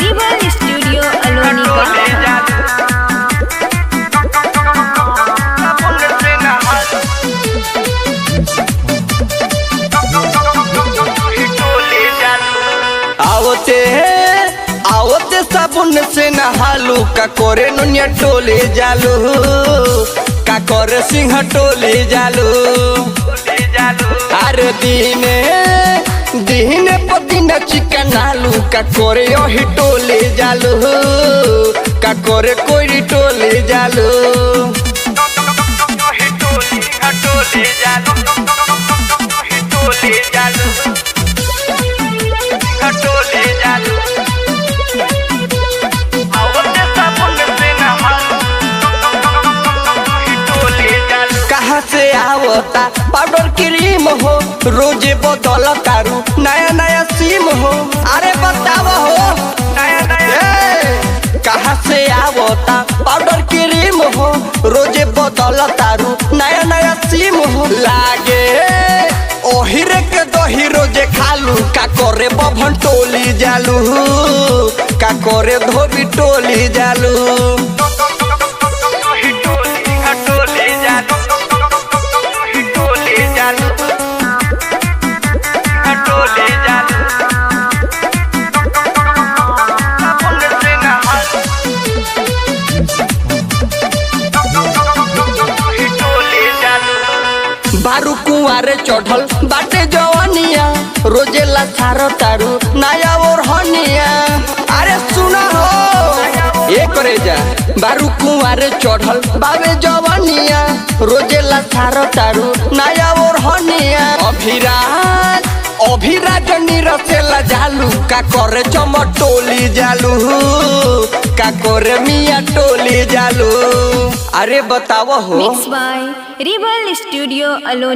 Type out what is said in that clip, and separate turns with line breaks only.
Rebel studio Aloni
आवते साबुन से नहालू का करे नुनिया टोले जालू का करे सिंह टोले जालू अरे दीने पतिना चिकन आलू का करे ओही टोले जालू का करे कोई टोले जालू कहाँ से आवता पाउडर क्रीम हो रोजे बदल तारू नया नया सिम हो अरे बतावा हो कहाँ से आवता पाउडर क्रीम हो रोजे बदल तारू नया नया सिम हो लागे ओहिरे के दही रोजे खालू का करे बभन टोली जालू का करे धोबी टोली जालू बारू कुआरे चढ़ल बाटे जवानिया रोजे लाचारो तारू नया और हनिया अरे सुना हो ये करे जा बारू कुआरे चढ़ल बाबे जवानिया रोजे लाचारो तारू नया और हनिया अभिराज निरसेला जालू का करे चमटोली जालू का करे मिया टोली जालू अरे बताओ हो
मिक्स बाय रिबल स्टूडियो अलोनी।